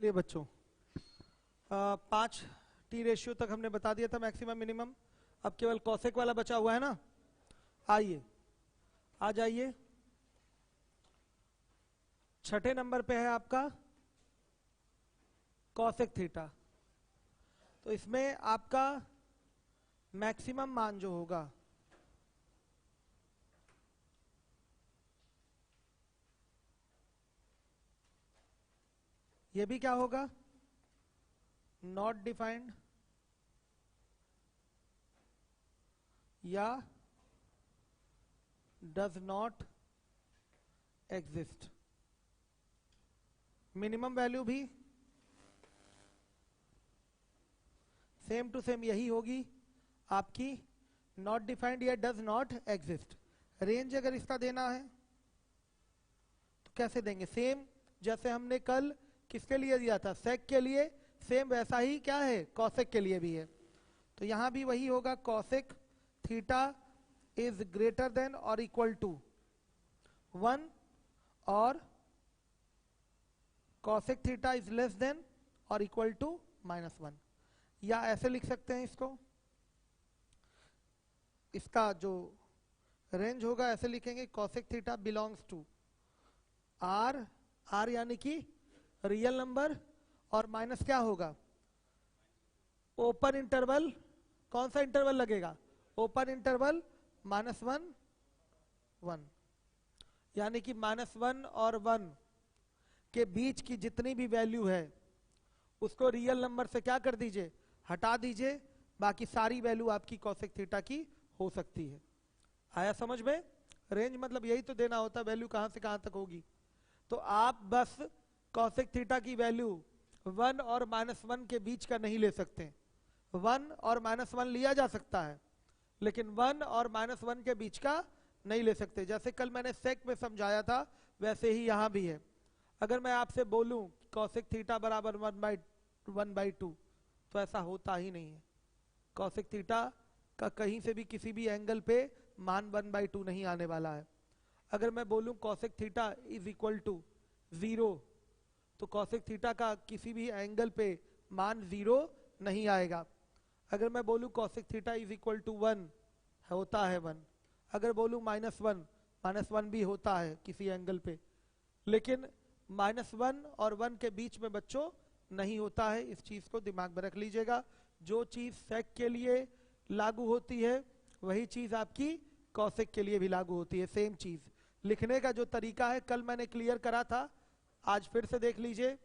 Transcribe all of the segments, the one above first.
ये बच्चों 5 T ratio तक हमने बता दिया था मैक्सिमम मिनिमम। अब केवल कॉसेक वाला बचा हुआ है ना। आइए आ जाइए, छठे नंबर पे है आपका कॉसेक थीटा। तो इसमें आपका मैक्सिमम मान जो होगा ये भी क्या होगा, नॉट डिफाइंड या does not exist. Minimum value भी सेम टू सेम यही होगी आपकी, नॉट डिफाइंड या डज नॉट एग्जिस्ट। रेंज अगर इसका देना है तो कैसे देंगे, सेम जैसे हमने कल किसके लिए दिया था, सेक के लिए, सेम वैसा ही क्या है कॉसेक के लिए भी है। तो यहां भी वही होगा, cosec theta is greater than और इक्वल टू 1 और cosec theta is less than और इक्वल टू -1। या ऐसे लिख सकते हैं इसको, इसका जो रेंज होगा ऐसे लिखेंगे, cosec theta belongs to R, R यानी कि रियल नंबर, और माइनस क्या होगा, ओपन इंटरवल। कौन सा इंटरवल लगेगा, ओपन इंटरवल -1 1, यानी कि -1 और 1 के बीच की जितनी भी वैल्यू है उसको रियल नंबर से क्या कर दीजिए, हटा दीजिए, बाकी सारी वैल्यू आपकी कॉसेक थीटा की हो सकती है। आया समझ में, रेंज मतलब यही तो देना होता है, वैल्यू कहां से कहां तक होगी। तो आप बस कॉसेक थीटा की वैल्यू 1 और -1 के बीच का नहीं ले सकते। 1 और -1 लिया जा सकता है लेकिन 1 और -1 के बीच का नहीं ले सकते। जैसे कल मैंने सेक में समझाया था वैसे ही यहां भी है। अगर मैं आपसे बोलूं कॉसेक थीटा बराबर 1/2 तो ऐसा होता ही नहीं है। कॉसेक थीटा का कहीं से भी किसी भी एंगल पे मान 1/2 नहीं आने वाला है। अगर मैं बोलूं cosec theta is equal to 0 तो कॉसेक थीटा का किसी भी एंगल पे मान 0 नहीं आएगा। अगर मैं बोलूं cosec theta is equal to 1 होता है 1, अगर बोलूं -1 भी होता है किसी एंगल पे, लेकिन -1 और 1 के बीच में बच्चों नहीं होता है। इस चीज को दिमाग में रख लीजिएगा। जो चीज सेक के लिए लागू होती है वही चीज आपकी कॉसेक के लिए भी लागू होती है। सेम चीज लिखने का जो तरीका है कल मैंने क्लियर करा था, आज फिर से देख लीजिए।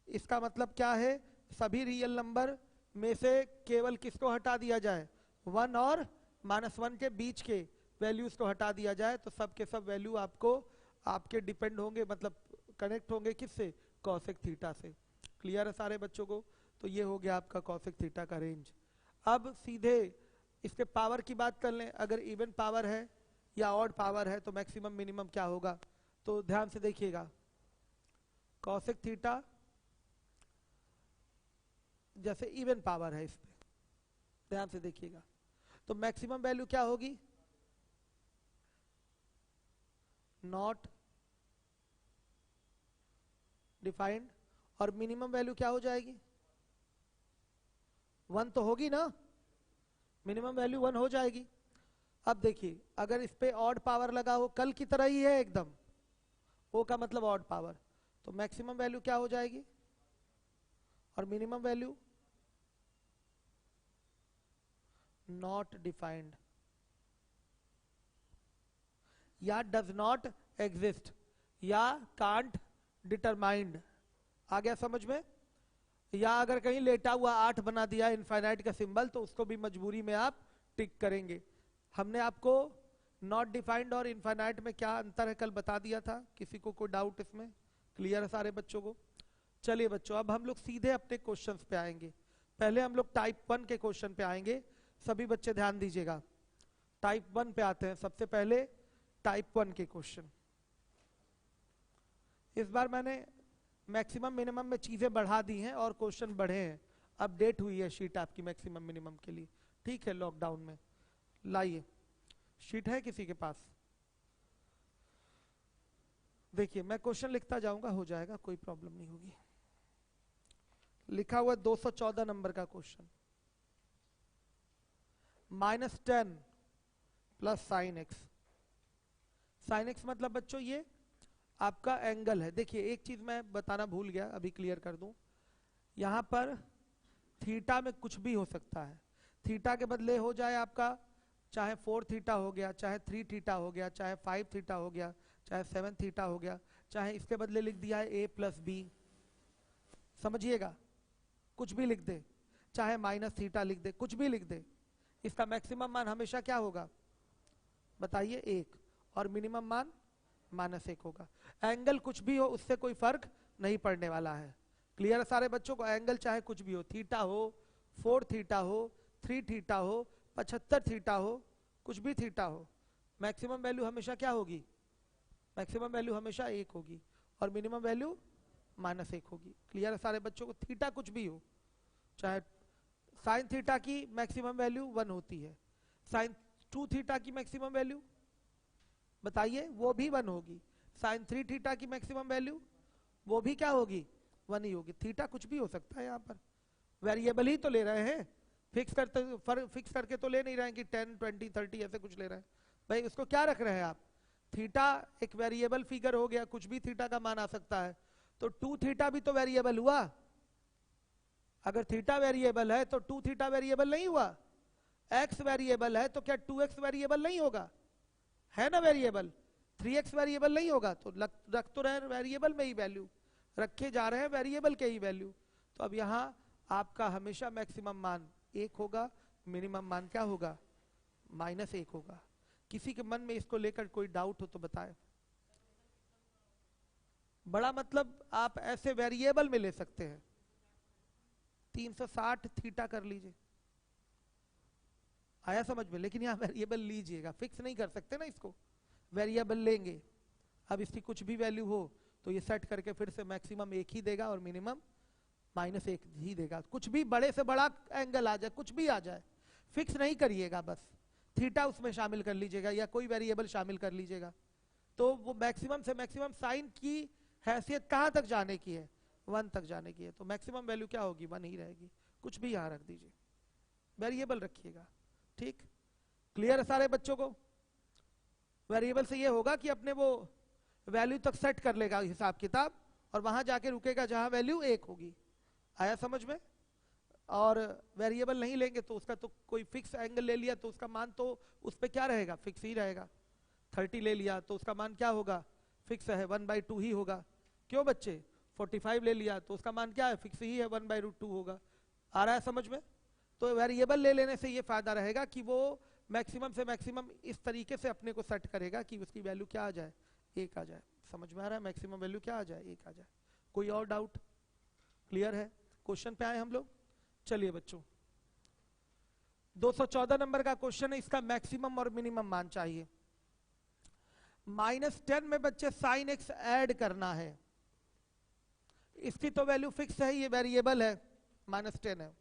इसका मतलब क्या है, सभी रियल नंबर में से केवल किसको हटा दिया जाए, 1 और -1 के बीच के वैल्यूज को हटा दिया जाए तो सब के सब वैल्यू आपको आपके डिपेंड होंगे, मतलब कनेक्ट होंगे किससे, कॉसेक थीटा से। क्लियर है सारे बच्चों को। तो ये हो गया आपका कॉसेक थीटा का रेंज। अब सीधे इसके पावर की बात कर लें, अगर इवन पावर है या ऑड पावर है तो मैक्सिमम मिनिमम क्या होगा। तो ध्यान से देखिएगा, कॉसेक थीटा जैसे इवन पावर है इस पे, ध्यान से देखिएगा, तो मैक्सिमम वैल्यू क्या होगी, नॉट डिफाइंड, और मिनिमम वैल्यू क्या हो जाएगी, 1 तो होगी ना, मिनिमम वैल्यू 1 हो जाएगी। अब देखिए अगर इस पे ऑड पावर लगा हो, कल की तरह ही है एकदम, ओ का मतलब ऑड पावर, तो मैक्सिमम वैल्यू क्या हो जाएगी और मिनिमम वैल्यू नॉट डिफाइंड या डज नॉट एग्जिस्ट या कांट डिटरमाइंड। आ गया समझ में। या अगर कहीं लेटा हुआ 8 बना दिया इनफाइनाइट का सिंबल तो उसको भी मजबूरी में आप टिक करेंगे। हमने आपको नॉट डिफाइंड और इनफाइनाइट में क्या अंतर है कल बता दिया था। किसी को कोई डाउट इसमें, क्लियर है सारे बच्चों को। चलिए बच्चों अब हम लोग सीधे अपने क्वेश्चंस पे आएंगे। पहले हम लोग टाइप 1 के क्वेश्चन पे आएंगे, सभी बच्चे ध्यान दीजिएगा। टाइप 1 पे आते हैं सबसे पहले, टाइप 1 के क्वेश्चन। इस बार मैंने मैक्सिमम मिनिमम में चीजें बढ़ा दी हैं और क्वेश्चन बढ़े हैं, अपडेट हुई है शीट आपकी मैक्सिमम मिनिमम के लिए। ठीक है, लॉकडाउन में लाइए, शीट है किसी के पास, देखिए मैं क्वेश्चन लिखता जाऊंगा, हो जाएगा, कोई प्रॉब्लम नहीं होगी। लिखा हुआ 214 नंबर का question, -10 plus sine x. Sine x मतलब बच्चों ये आपका एंगल है। देखिए एक चीज मैं बताना भूल गया, अभी क्लियर कर दूं। यहां पर थीटा में कुछ भी हो सकता है। थीटा के बदले हो जाए आपका चाहे 4 थीटा हो गया, चाहे 3 थीटा हो गया, चाहे 5 थीटा हो गया, चाहे 7 थीटा हो गया, चाहे इसके बदले लिख दिया है a प्लस बी, समझिएगा, कुछ भी लिख दे, चाहे माइनस थीटा लिख दे, कुछ भी लिख दे, इसका मैक्सिमम मान हमेशा क्या होगा बताइए 1, और मिनिमम मान -1 होगा। एंगल कुछ भी हो उससे कोई फर्क नहीं पड़ने वाला है। क्लियर है सारे बच्चों को? एंगल चाहे कुछ भी हो, थीटा हो, 4 थीटा हो, 3 थीटा हो, 75 थीटा हो, कुछ भी थीटा हो, मैक्सिमम वैल्यू हमेशा क्या होगी? मैक्सिमम वैल्यू हमेशा 1 होगी और मिनिमम वैल्यू -1 होगी। क्लियर है सारे बच्चों को? थीटा कुछ भी हो, चाहे साइन थीटा की मैक्सिमम वैल्यू 1 होती है, साइन 2 थीटा की मैक्सिमम वैल्यू बताइए वो भी 1 होगी, साइन 3 थीटा की मैक्सिमम वैल्यू वो भी क्या होगी? 1 ही होगी। थीटा कुछ भी हो सकता है, यहाँ पर वेरिएबल ही तो ले रहे हैं, फिक्स करके तो ले नहीं रहे हैं कि 10, 20, 30 ऐसे कुछ ले रहे हैं। भाई उसको क्या रख रहे हैं आप? थीटा एक वेरिएबल फिगर हो गया, कुछ भी थीटा का मान आ सकता है, तो 2 थीटा भी तो वेरिएबल हुआ। अगर थीटा वेरिएबल है तो 2 थीटा वेरिएबल नहीं हुआ। एक्स वेरिएबल है तो क्या 2x वेरिएबल नहीं होगा? है ना वेरिएबल। 3x वेरिएबल नहीं होगा, तो रख तो रहे वेरिएबल में ही वैल्यू, रखे जा रहे हैं वेरिएबल के ही वैल्यू। तो अब यहाँ आपका हमेशा मैक्सिमम मान 1 होगा, मिनिमम मान क्या होगा? -1 होगा। किसी के मन में इसको लेकर कोई डाउट हो तो बताएं। बड़ा मतलब आप ऐसे वेरिएबल में ले सकते हैं, 360 थीटा कर लीजिए, आया समझ में? लेकिन यहाँ वेरिएबल लीजिएगा, फिक्स नहीं कर सकते ना इसको, वेरिएबल लेंगे। अब इसकी कुछ भी वैल्यू हो तो ये सेट करके फिर से मैक्सिमम 1 ही देगा और मिनिमम -1 ही देगा। कुछ भी बड़े से बड़ा एंगल आ जाए, कुछ भी आ जाए, फिक्स नहीं करिएगा, बस थीटा उसमें शामिल कर लीजिएगा या कोई वेरिएबल शामिल कर लीजिएगा। तो वो मैक्सिमम से मैक्सिमम साइन की हैसियत कहाँ तक जाने की है? 1 तक जाने की है, तो मैक्सिमम वैल्यू क्या होगी? 1 ही रहेगी। कुछ भी यहाँ रख दीजिए, वेरिएबल रखिएगा। ठीक, क्लियर है सारे बच्चों को? वेरिएबल से ये होगा कि अपने वो वैल्यू तक सेट कर लेगा हिसाब किताब और वहां जाके रुकेगा जहां वैल्यू 1 होगी। आया समझ में? और वेरिएबल नहीं लेंगे तो उसका तो कोई फिक्स एंगल ले लिया तो उसका मान तो उस पर क्या रहेगा? फिक्स ही रहेगा। 30 ले लिया तो उसका मान क्या होगा? फिक्स है, 1/2 ही होगा। क्यों बच्चे? 45 ले लिया तो उसका मान क्या है? फिक्स ही है, 1/2 होगा। आ रहा है समझ में? तो वेरिएबल ले लेने से ये फायदा रहेगा कि वो मैक्सिमम से मैक्सिमम इस तरीके से अपने को सेट करेगा कि उसकी वैल्यू क्या आ जाए? 1 आ जाए। समझ में आ रहा है? मैक्सिमम वैल्यू क्या आ जाए? 1 आ जाए। कोई और डाउट? क्लियर है? क्वेश्चन पे आए हम लोग। चलिए बच्चों, 214 नंबर का क्वेश्चन है, इसका मैक्सिमम और मिनिमम मान चाहिए। -10 में बच्चे साइन एक्स ऐड करना है। इसकी तो वैल्यू फिक्स है, ये वेरिएबल है, -10 है।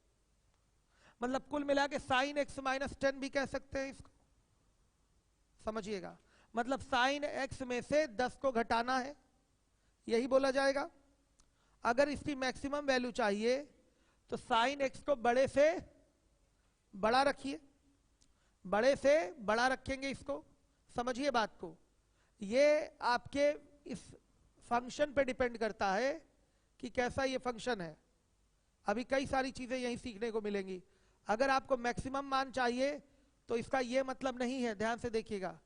मतलब कुल मिला के साइन एक्स -10 भी कह सकते हैं इसको, समझिएगा। मतलब साइन एक्स में से 10 को घटाना है, यही बोला जाएगा। अगर इसकी मैक्सिमम वैल्यू चाहिए तो साइन एक्स को बड़े से बड़ा रखिए, बड़े से बड़ा रखेंगे इसको, समझिए बात को। ये आपके इस फंक्शन पे डिपेंड करता है कि कैसा ये फंक्शन है। अभी कई सारी चीजें यहीं सीखने को मिलेंगी। अगर आपको मैक्सिमम मान चाहिए तो इसका ये मतलब नहीं है, ध्यान से देखिएगा,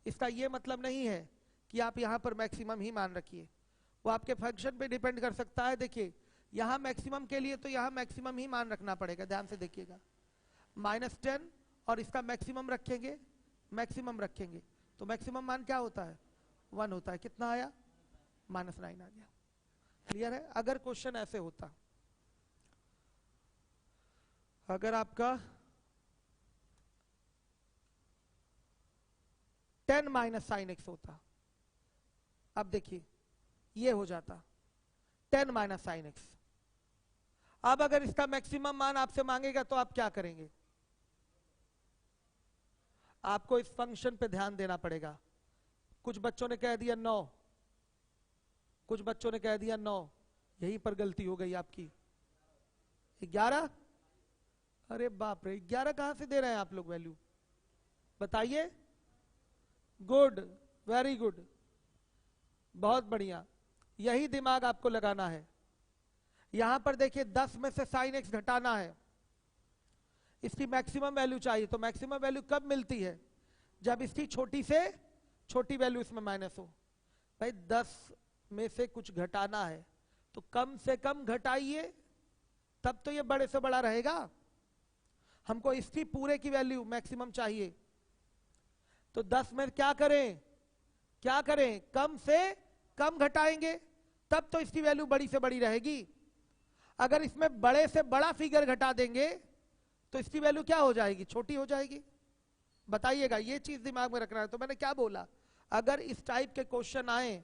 इसका ये मतलब नहीं है कि आप यहाँ पर मैक्सिमम ही मान रखिए, वो आपके फंक्शन पे डिपेंड कर सकता है। देखिए यहाँ मैक्सिमम के लिए तो यहाँ मैक्सिमम ही मान रखना पड़ेगा, ध्यान से देखिएगा। -10 और इसका मैक्सिमम रखेंगे, मैक्सिमम रखेंगे तो मैक्सिमम मान क्या होता है? 1 होता है। कितना आया? -9 आ गया। क्लियर है? अगर क्वेश्चन ऐसे होता, अगर आपका 10 माइनस साइन एक्स होता, अब देखिए ये हो जाता 10 माइनस साइन एक्स। अब अगर इसका मैक्सिमम मान आपसे मांगेगा तो आप क्या करेंगे? आपको इस फंक्शन पे ध्यान देना पड़ेगा। कुछ बच्चों ने कह दिया 9, कुछ बच्चों ने कह दिया 9, यहीं पर गलती हो गई आपकी। 11। अरे बाप रे, 11 कहां से दे रहे हैं आप लोग वैल्यू, बताइए। गुड, वेरी गुड, बहुत बढ़िया, यही दिमाग आपको लगाना है। यहां पर देखिए 10 में से साइन एक्स घटाना है, इसकी मैक्सिमम वैल्यू चाहिए। तो मैक्सिमम वैल्यू कब मिलती है, जब इसकी छोटी से छोटी वैल्यू इसमें माइनस हो। भाई 10 में से कुछ घटाना है तो कम से कम घटाइए, तब तो ये बड़े से बड़ा रहेगा। हमको इसकी पूरे की वैल्यू मैक्सिमम चाहिए, तो 10 में क्या करें, क्या करें, कम से कम घटाएंगे, तब तो इसकी वैल्यू बड़ी से बड़ी रहेगी। अगर इसमें बड़े से बड़ा फिगर घटा देंगे तो इसकी वैल्यू क्या हो जाएगी, छोटी हो जाएगी। बताइएगा, ये चीज दिमाग में रखना है। तो मैंने क्या बोला, अगर इस टाइप के क्वेश्चन आए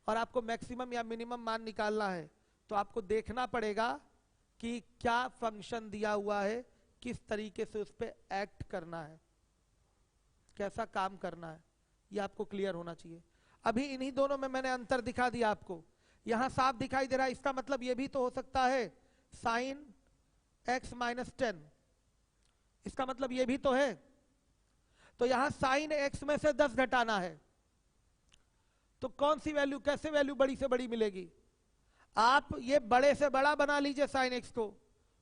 और आपको मैक्सिमम या मिनिमम मान निकालना है तो आपको देखना पड़ेगा कि क्या फंक्शन दिया हुआ है, किस तरीके से उस पर एक्ट करना है, कैसा काम करना है, ये आपको क्लियर होना चाहिए। अभी इन्हीं दोनों में मैंने अंतर दिखा दिया आपको, यहां साफ दिखाई दे रहा है। इसका मतलब ये भी तो हो सकता है साइन x माइनस 10, इसका मतलब ये भी तो है। तो यहां साइन x में से 10 घटाना है, तो कौन सी वैल्यू, कैसे वैल्यू बड़ी से बड़ी मिलेगी। आप ये बड़े से बड़ा बना लीजिए साइन x को,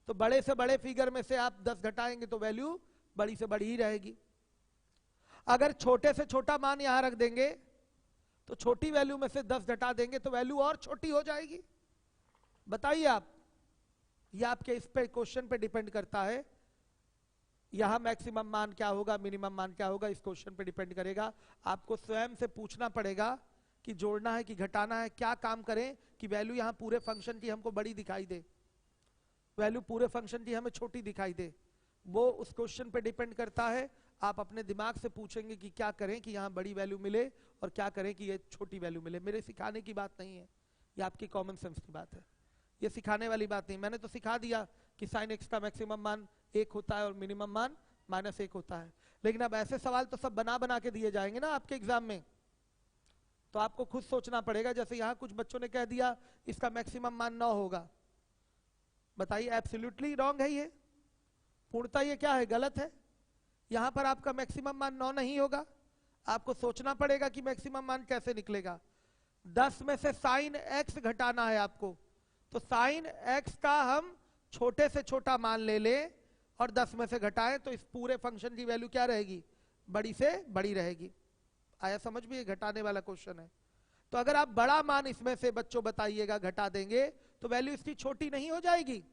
तो बड़े से बड़े फिगर में से आप 10 घटाएंगे तो वैल्यू बड़ी से बड़ी ही रहेगी। अगर छोटे से छोटा मान यहां रख देंगे तो छोटी वैल्यू में से 10 घटा देंगे तो वैल्यू और छोटी हो जाएगी। बताइए आप, ये आपके इस पे क्वेश्चन पे डिपेंड करता है, यहां मैक्सिमम मान क्या होगा, मिनिमम मान क्या होगा, इस क्वेश्चन पे डिपेंड करेगा। आपको स्वयं से पूछना पड़ेगा कि जोड़ना है कि घटाना है, क्या काम करें कि वैल्यू यहां पूरे फंक्शन की हमको बड़ी दिखाई दे, वैल्यू पूरे फंक्शन की हमें छोटी दिखाई दे। वो उस क्वेश्चन पे डिपेंड करता है। आप अपने दिमाग से पूछेंगे कि क्या करें कि यहाँ बड़ी वैल्यू मिले और क्या करें कि ये छोटी वैल्यू मिले। मेरे सिखाने की बात नहीं है, ये आपकी कॉमन सेंस की बात है, ये सिखाने वाली बात नहीं। मैंने तो सिखा दिया कि साइन एक्स का मैक्सिमम मान 1 होता है और मिनिमम मान -1 होता है। लेकिन अब ऐसे सवाल तो सब बना बना के दिए जाएंगे ना आपके एग्जाम में, तो आपको खुद सोचना पड़ेगा। जैसे यहाँ कुछ बच्चों ने कह दिया इसका मैक्सिमम मान 9 होगा, बताइए एब्सोल्युटली रॉन्ग है ये, पूर्णतः ये क्या है, गलत है। यहां पर आपका मैक्सिमम मान 9 नहीं होगा, आपको सोचना पड़ेगा कि मैक्सिमम मान कैसे निकलेगा। 10 में से साइन x घटाना है आपको, तो साइन x का हम छोटे से छोटा मान ले लें और 10 में से घटाएं तो इस पूरे फंक्शन की वैल्यू क्या रहेगी, बड़ी से बड़ी रहेगी। आया समझ में, ये घटाने वाला क्वेश्चन है। तो अगर आप बड़ा मान इसमें से बच्चों बताइएगा घटा देंगे तो वैल्यू इसकी छोटी नहीं हो जाएगी।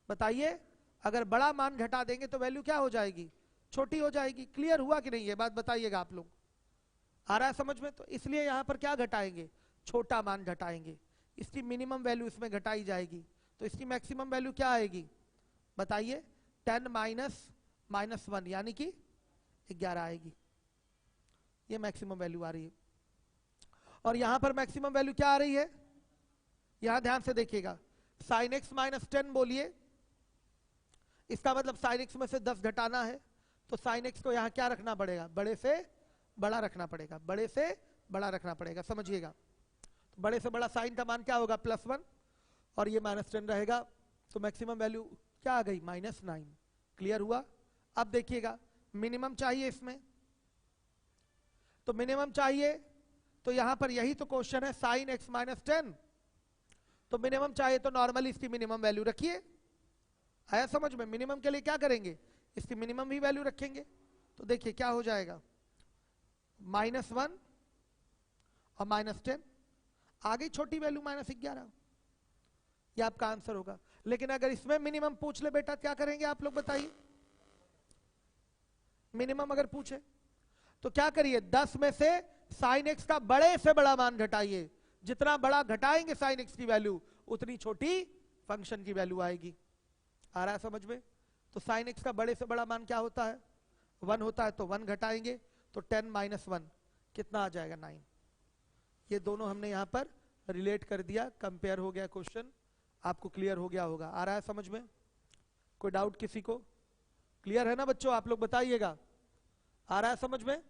बताइए, अगर बड़ा मान घटा देंगे तो वैल्यू क्या हो जाएगी, छोटी हो जाएगी। क्लियर हुआ कि नहीं, ये बात बताइएगा आप लोग, आ रहा है समझ में। तो इसलिए यहां पर क्या घटाएंगे, छोटा मान घटाएंगे, इसकी मिनिमम वैल्यू इसमें घटाई जाएगी, तो इसकी मैक्सिमम वैल्यू क्या आएगी, बताइए 10 माइनस 1 यानी कि 11 आएगी, ये मैक्सिमम वैल्यू आ रही है। और यहां पर मैक्सिमम वैल्यू क्या आ रही है, यहां ध्यान से देखिएगा, साइन एक्स माइनस 10 बोलिए, इसका मतलब साइन एक्स में से 10 घटाना है, तो साइन एक्स को यहां क्या रखना पड़ेगा, बड़े से बड़ा रखना पड़ेगा, बड़े से बड़ा रखना पड़ेगा, समझिएगा। तो बड़े से बड़ा साइन का मान क्या होगा, +1 और ये -10 रहेगा, तो मैक्सिमम वैल्यू क्या आ गई, -9। क्लियर हुआ। अब देखिएगा मिनिमम चाहिए इसमें, तो मिनिमम चाहिए तो यहां पर यही तो क्वेश्चन है, साइन एक्स -10, तो मिनिमम चाहिए तो नॉर्मली इसकी मिनिमम वैल्यू रखिए। आया समझ में, मिनिमम के लिए क्या करेंगे, इसकी मिनिमम भी वैल्यू रखेंगे। तो देखिए क्या हो जाएगा, -1 और -10, आ गई छोटी वैल्यू -11, ये आपका आंसर होगा। लेकिन अगर इसमें मिनिमम पूछ ले बेटा, क्या करेंगे आप लोग बताइए। मिनिमम अगर पूछे तो क्या करिए, 10 में से साइन एक्स का बड़े से बड़ा मान घटाइए, जितना बड़ा घटाएंगे साइन एक्स की वैल्यू उतनी छोटी फंक्शन की वैल्यू आएगी। आ रहा है समझ में। तो साइन एक्स का बड़े से बड़ा मान क्या होता है, 1 होता है, तो 1 घटाएंगे तो 10 - 1 कितना आ जाएगा, 9। ये दोनों हमने यहां पर रिलेट कर दिया, कंपेयर हो गया क्वेश्चन, आपको क्लियर हो गया होगा। आ रहा है समझ में, कोई डाउट किसी को, क्लियर है ना बच्चों, आप लोग बताइएगा, आ रहा है समझ में।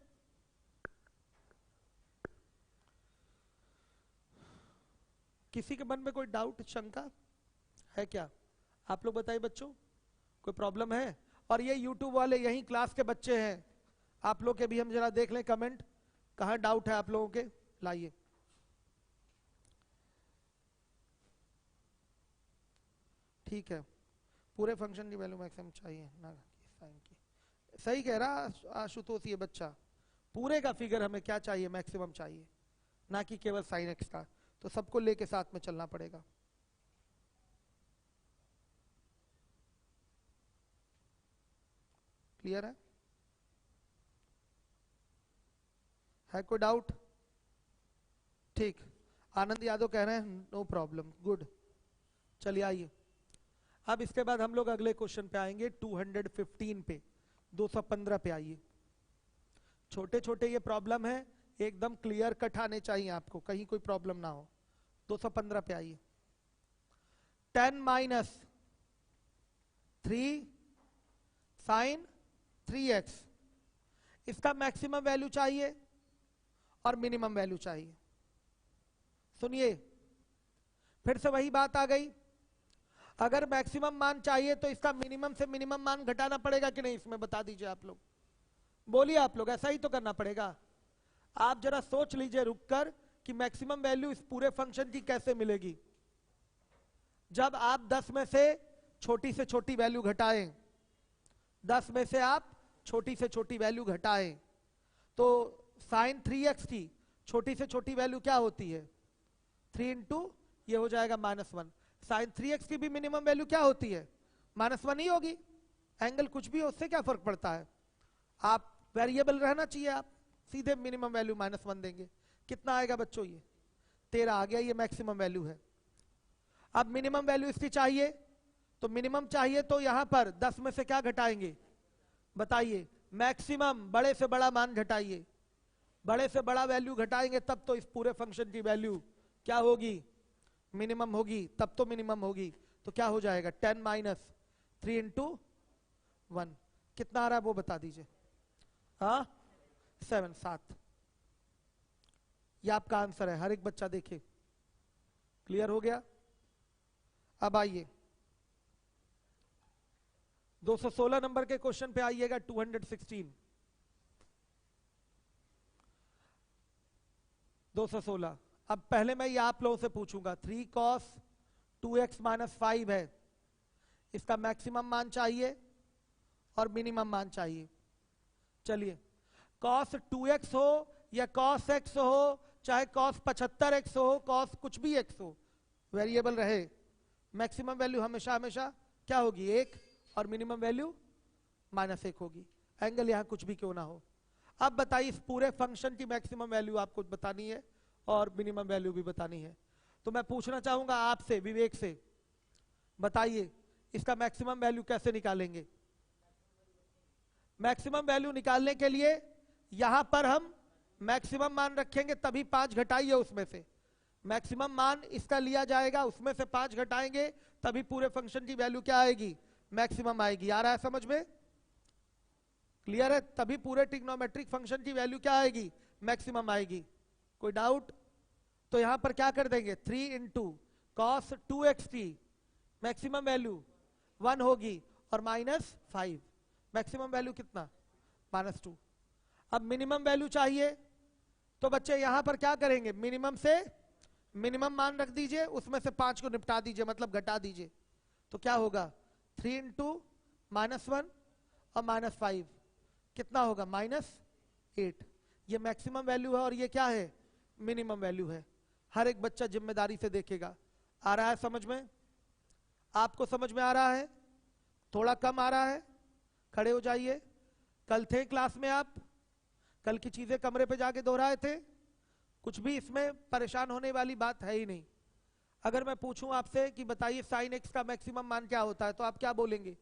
किसी के मन में कोई डाउट शंका है क्या, आप लोग बताइए बच्चों, कोई प्रॉब्लम है? और ये यूट्यूब वाले यही क्लास के बच्चे हैं, आप लोग के भी हम जरा देख लें कमेंट, कहाँ डाउट है आप लोगों के, लाइए। ठीक है, पूरे फंक्शन की वैल्यू मैक्सिमम चाहिए ना साइन की। सही कह रहा आशुतोष ये बच्चा, पूरे का फिगर हमें क्या चाहिए, मैक्सिमम चाहिए, ना कि केवल साइन एक्स का। तो सबको लेके साथ में चलना पड़ेगा। क्लियर है कोई डाउट? ठीक, आनंद यादव कह रहे हैं नो प्रॉब्लम, गुड। चलिए आइए, अब इसके बाद हम लोग अगले क्वेश्चन पे आएंगे 215 पे, 215 पे आइए। छोटे छोटे ये प्रॉब्लम है, एकदम क्लियर कट आने चाहिए आपको, कहीं कोई प्रॉब्लम ना हो। 215 पे आइए। 10 माइनस 3 साइन 3x, इसका मैक्सिमम वैल्यू चाहिए और मिनिमम वैल्यू चाहिए। सुनिए, फिर से वही बात आ गई, अगर मैक्सिमम मान चाहिए तो इसका मिनिमम से मिनिमम मान घटाना पड़ेगा कि नहीं, इसमें बता दीजिए आप लोग, बोलिए आप लोग, ऐसा ही तो करना पड़ेगा। आप जरा सोच लीजिए रुककर कि मैक्सिमम वैल्यू इस पूरे फंक्शन की कैसे मिलेगी। जब आप 10 में से छोटी वैल्यू घटाएं, 10 में से आप छोटी से छोटी वैल्यू घटाएं, तो साइन 3x की छोटी से छोटी वैल्यू क्या होती है, 3 इंटू ये हो जाएगा -1। साइन 3x की भी मिनिमम वैल्यू क्या होती है, -1 ही होगी। एंगल कुछ भी हो, उससे क्या फर्क पड़ता है। आप वेरिएबल रहना चाहिए, आप सीधे मिनिमम वैल्यू -1 देंगे। कितना आएगा बच्चों, ये 13 आ गया, ये मैक्सिमम वैल्यू है। अब मिनिमम वैल्यू इसकी चाहिए, तो मिनिमम चाहिए तो यहां पर 10 में से क्या घटाएंगे, बताइए, मैक्सिमम, बड़े से बड़ा मान घटाइए, बड़े से बड़ा वैल्यू घटाएंगे तब तो इस पूरे फंक्शन की वैल्यू क्या होगी, मिनिमम होगी, तब तो मिनिमम होगी। तो क्या हो जाएगा, 10 माइनस 3 इंटू 1, कितना आ रहा है वो बता दीजिए। हाँ 7। ये आपका आंसर है, हर एक बच्चा देखे। क्लियर हो गया? अब आइए 216 नंबर के क्वेश्चन पे आइएगा, 216 216। अब पहले मैं ये आप लोगों से पूछूंगा, 3 cos 2x - 5 है, इसका मैक्सिमम मान चाहिए और मिनिमम मान चाहिए। चलिए, cos 2x हो या cos x हो, चाहे cos 75x हो, cos कुछ भी x हो, वेरिएबल रहे, मैक्सिमम वैल्यू हमेशा हमेशा क्या होगी, 1, और मिनिमम वैल्यू -1 होगी, एंगल यहां कुछ भी क्यों ना हो। अब बताइए, इस पूरे फंक्शन की मैक्सिमम वैल्यू आपको बतानी है और मिनिमम वैल्यू भी बतानी है। तो मैं पूछना चाहूंगा आपसे, विवेक से, बताइए इसका मैक्सिमम वैल्यू कैसे निकालेंगे। मैक्सिमम वैल्यू निकालने के लिए यहां पर हम मैक्सिमम मान रखेंगे, तभी 5 घटाइए उसमें से, मैक्सिमम मान इसका लिया जाएगा, उसमें से 5 घटाएंगे, तभी पूरे फंक्शन की वैल्यू क्या आएगी, मैक्सिमम आएगी। आ रहा है समझ में? क्लियर है? तभी पूरे ट्रिग्नोमेट्रिक फंक्शन की वैल्यू क्या आएगी, मैक्सिमम आएगी। कोई डाउट? तो यहां पर क्या कर देंगे, 3 इंटू कॉस 2x की मैक्सिमम वैल्यू 1 होगी और -5, मैक्सिमम वैल्यू कितना, -2। अब मिनिमम वैल्यू चाहिए, तो बच्चे यहां पर क्या करेंगे, मिनिमम से मिनिमम मान रख दीजिए, उसमें से 5 को निपटा दीजिए, मतलब घटा दीजिए। तो क्या होगा, 3 इंटू -1 और -5 कितना होगा, -8। ये मैक्सिमम वैल्यू है और ये क्या है, मिनिमम वैल्यू है। हर एक बच्चा जिम्मेदारी से देखेगा। आ रहा है समझ में? आपको समझ में आ रहा है? थोड़ा कम आ रहा है? खड़े हो जाइए। कल थे क्लास में आप, कल की चीजें कमरे पे जाके दोहराए थे, कुछ भी इसमें परेशान होने वाली बात है ही नहीं। अगर मैं पूछूं आपसे कि बताइए साइन एक्स का मैक्सिमम मान क्या होता है, तो आप क्या बोलेंगे,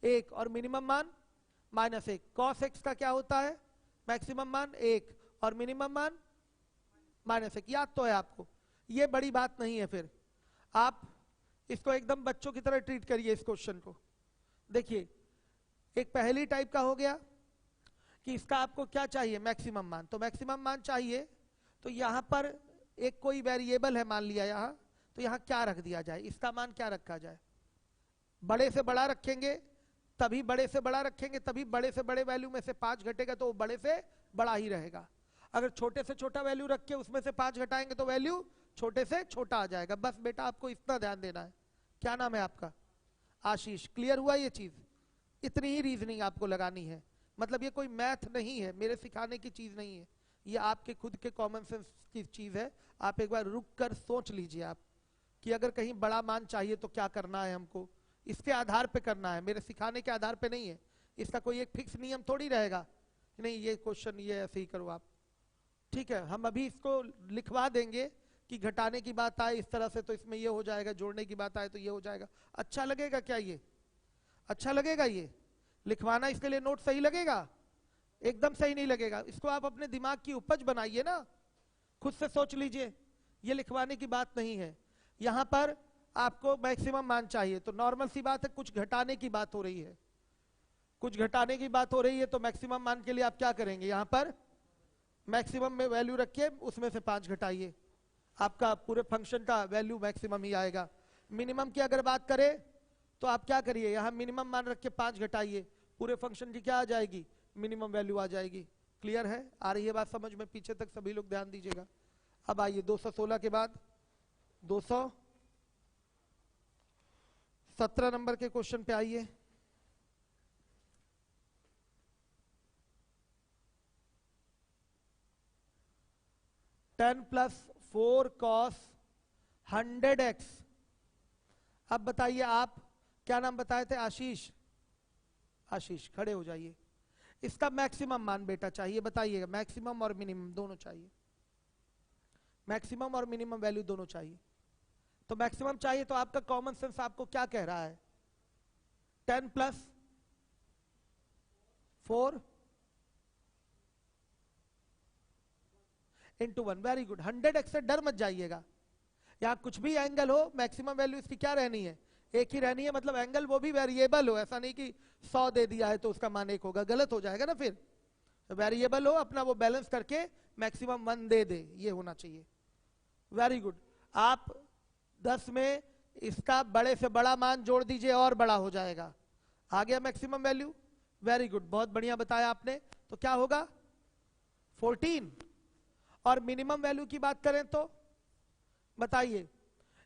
1, और मिनिमम मान -1। कॉस एक्स का क्या होता है, मैक्सिमम मान 1 और मिनिमम मान -1। याद तो है आपको, ये बड़ी बात नहीं है। फिर आप इसको एकदम बच्चों की तरह ट्रीट करिए इस क्वेश्चन को। देखिए, एक पहली टाइप का हो गया कि इसका आपको क्या चाहिए, मैक्सिमम मान। तो मैक्सिमम मान चाहिए, तो यहां पर एक कोई वेरिएबल है मान लिया यहां, तो यहां क्या रख दिया जाए, इसका मान क्या रखा जाए, बड़े से बड़ा रखेंगे तभी बड़े से बड़ा रखेंगे तभी बड़े से बड़े वैल्यू में से 5 घटेगा तो वो बड़े से बड़ा ही रहेगा। अगर छोटे से छोटा वैल्यू रख के उसमें से 5 घटाएंगे तो वैल्यू छोटे से छोटा आ जाएगा। बस बेटा आपको इतना ध्यान देना है। क्या नाम है आपका? आशीष। क्लियर हुआ ये चीज? इतनी ही रीजनिंग आपको लगानी है। मतलब ये कोई मैथ नहीं है, मेरे सिखाने की चीज नहीं है, ये आपके खुद के कॉमन सेंस की चीज है। आप एक बार रुक कर सोच लीजिए आप कि अगर कहीं बड़ा मान चाहिए तो क्या करना है हमको, इसके आधार पे करना है, मेरे सिखाने के आधार पे नहीं है। इसका कोई एक फिक्स नियम थोड़ी रहेगा नहीं ये क्वेश्चन ये ऐसे ही करो आप। ठीक है, हम अभी इसको लिखवा देंगे कि घटाने की बात आए इस तरह से तो इसमें ये हो जाएगा, जोड़ने की बात आए तो ये हो जाएगा। अच्छा लगेगा क्या ये? अच्छा लगेगा ये लिखवाना? इसके लिए नोट सही लगेगा? एकदम सही नहीं लगेगा। इसको आप अपने दिमाग की उपज बनाइए ना, खुद से सोच लीजिए। ये लिखवाने की बात नहीं है। यहां पर आपको मैक्सिमम मान चाहिए तो नॉर्मल सी बात है, कुछ घटाने की बात हो रही है, कुछ घटाने की बात हो रही है तो मैक्सिमम मान के लिए आप क्या करेंगे, यहां पर मैक्सिमम में वैल्यू रखिए, उसमें से 5 घटाइए, आपका पूरे फंक्शन का वैल्यू मैक्सिमम ही आएगा। मिनिमम की अगर बात करें तो आप क्या करिए, यहां मिनिमम मान रख के 5 घटाइए, पूरे फंक्शन की क्या आ जाएगी, मिनिमम वैल्यू आ जाएगी। क्लियर है? आ रही है बात समझ में? पीछे तक सभी लोग ध्यान दीजिएगा। अब आइए 216 के बाद 217 नंबर के क्वेश्चन पे आइए। Ten plus 4 cos 100x। अब बताइए आप, क्या नाम बताए थे? आशीष। आशीष खड़े हो जाइए। इसका मैक्सिमम मान बेटा चाहिए, बताइएगा। मैक्सिमम और मिनिमम दोनों चाहिए, मैक्सिमम और मिनिमम वैल्यू दोनों चाहिए। तो मैक्सिमम चाहिए तो आपका कॉमन सेंस आपको क्या कह रहा है? 10 plus 4 into 1। Very good. 100x से डर मत जाइएगा, यहां कुछ भी एंगल हो मैक्सिमम वैल्यू इसकी क्या रहनी है, एक ही रहनी है। मतलब एंगल वो भी वेरिएबल हो, ऐसा नहीं कि 100 दे दिया है तो उसका मान 1 होगा, गलत हो जाएगा ना फिर। वेरिएबल हो, अपना वो बैलेंस करके मैक्सिमम 1 दे दे, ये होना चाहिए। Very good. आप 10 में इसका बड़े से बड़ा मान जोड़ दीजिए और बड़ा हो जाएगा, आ गया मैक्सिमम वैल्यू। वेरी गुड, बहुत बढ़िया बताया आपने। तो क्या होगा 14। और मिनिमम वैल्यू की बात करें तो बताइए,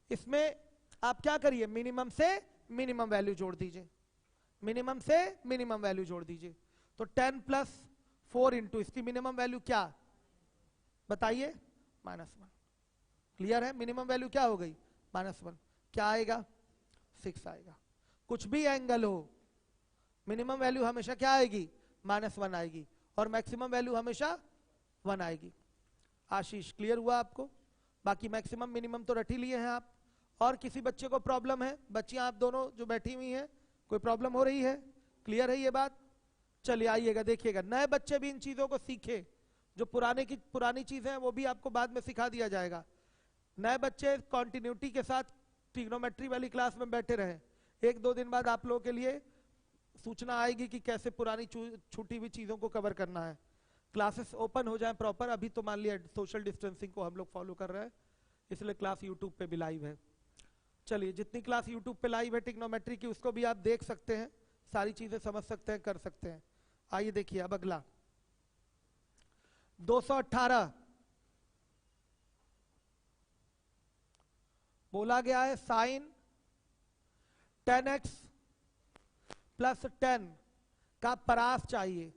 इसमें आप क्या करिए, मिनिमम से मिनिमम वैल्यू जोड़ दीजिए, मिनिमम से मिनिमम वैल्यू जोड़ दीजिए। तो 10 प्लस 4 इंटू इसकी मिनिमम वैल्यू क्या बताइए, -1। क्लियर है? मिनिमम वैल्यू क्या हो गई, -1। क्या आएगा, 6 आएगा। कुछ भी एंगल हो मिनिमम वैल्यू हमेशा क्या आएगी, -1 आएगी, और मैक्सिमम वैल्यू हमेशा 1 आएगी। आशीष क्लियर हुआ आपको? बाकी मैक्सिमम मिनिमम तो रट ही लिए हैं आप। और किसी बच्चे को प्रॉब्लम है? बच्चियां आप दोनों जो बैठी हुई हैं, कोई प्रॉब्लम हो रही है? क्लियर है ये बात? चलिए आइएगा, देखिएगा नए बच्चे भी इन चीजों को सीखे, जो पुरानी चीजें हैं वो भी आपको बाद में सिखा दिया जाएगा। नए बच्चे कॉन्टिन्यूटी के साथ ट्रिग्नोमेट्री वाली क्लास में बैठे रहे, 1-2 दिन बाद आप लोगों के लिए सूचना आएगी कि कैसे पुरानी छूटी हुई चीजों को कवर करना है। क्लासेस ओपन हो जाए प्रॉपर। अभी तो मान लिया सोशल डिस्टेंसिंग को हम लोग फॉलो कर रहे हैं, इसलिए क्लास यूट्यूब पे भी लाइव है। चलिए, जितनी क्लास यूट्यूब पे लाइव है ट्रिग्नोमेट्री की, उसको भी आप देख सकते हैं, सारी चीजें समझ सकते हैं, कर सकते हैं। आइए देखिए अब अगला 218 बोला गया है साइन 10x प्लस 10 का परास चाहिए।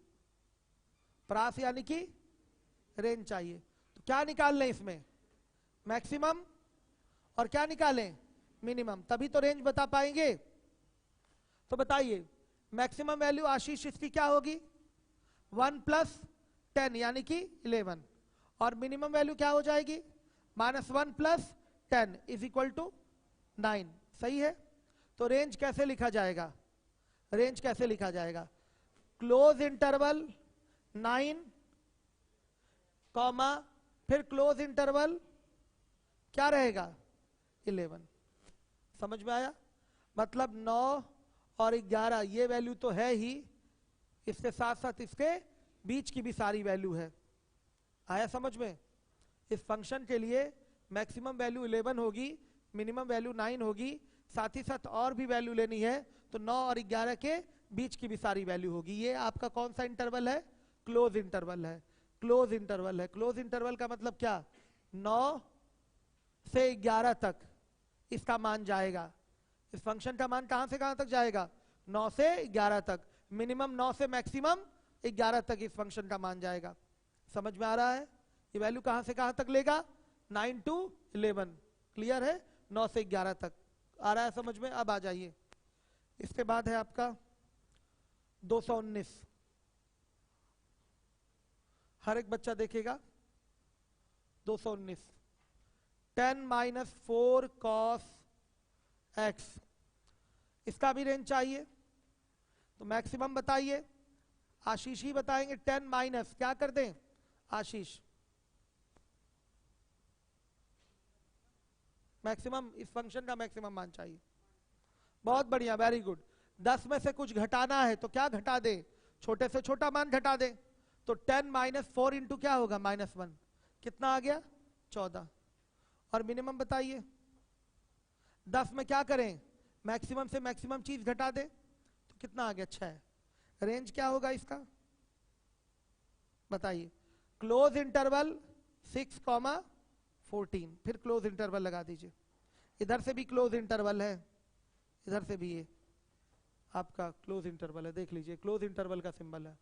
परास यानी कि रेंज चाहिए। तो क्या निकाल लें इसमें, मैक्सिमम और क्या निकालें, मिनिमम, तभी तो रेंज बता पाएंगे। तो बताइए मैक्सिमम वैल्यू आशीष इसकी क्या होगी, 1 प्लस 10 यानी कि 11, और मिनिमम वैल्यू क्या हो जाएगी, -1 प्लस 10 इज इक्वल टू 9। सही है? तो रेंज कैसे लिखा जाएगा, रेंज कैसे लिखा जाएगा, क्लोज इंटरवल 9 कॉमा फिर क्लोज इंटरवल क्या रहेगा, 11। समझ में आया? मतलब 9 और 11 ये वैल्यू तो है ही, इसके साथ साथ इसके बीच की भी सारी वैल्यू है। आया समझ में? इस फंक्शन के लिए मैक्सिमम वैल्यू 11 होगी, मिनिमम वैल्यू 9 होगी, साथ ही साथ और भी वैल्यू लेनी है, तो 9 और 11 के बीच की भी सारी वैल्यू होगी। ये आपका कौन सा इंटरवल है? क्लोज इंटरवल है। क्लोज इंटरवल है। क्लोज इंटरवल का मतलब क्या? 9 से 11 तक इसका मान जाएगा। इस फंक्शन का मान कहां से कहां तक जाएगा? 9 से 11 तक। मिनिमम 9 से मैक्सिमम 11 तक इस फंक्शन का मान जाएगा। समझ में आ रहा है? ये वैल्यू कहां से कहां तक लेगा? 9 to 11। क्लियर है? 9 से 11 तक आ रहा है समझ में? अब आ जाइए, इसके बाद है आपका 219। हर एक बच्चा देखेगा 219। 10 माइनस 4 cos x, इसका भी रेंज चाहिए, तो मैक्सिमम बताइए। आशीष ही बताएंगे। 10 माइनस क्या कर दें आशीष? मैक्सिमम, इस फंक्शन का मैक्सिमम मान चाहिए। बहुत बढ़िया, वेरी गुड। 10 में से कुछ घटाना है तो क्या घटा दे? छोटे से छोटा मान घटा दे। तो 10 माइनस 4 इंटू क्या होगा? -1। कितना आ गया? 14। और मिनिमम बताइए। 10 में क्या करें? मैक्सिमम से मैक्सिमम चीज घटा दे, तो कितना आ गया? 6। रेंज क्या होगा इसका बताइए? Close interval 6,14। फिर क्लोज इंटरवल लगा दीजिए। इधर से भी क्लोज इंटरवल है, इधर से भी ये आपका क्लोज इंटरवल है। देख लीजिए, क्लोज इंटरवल का सिंबल है।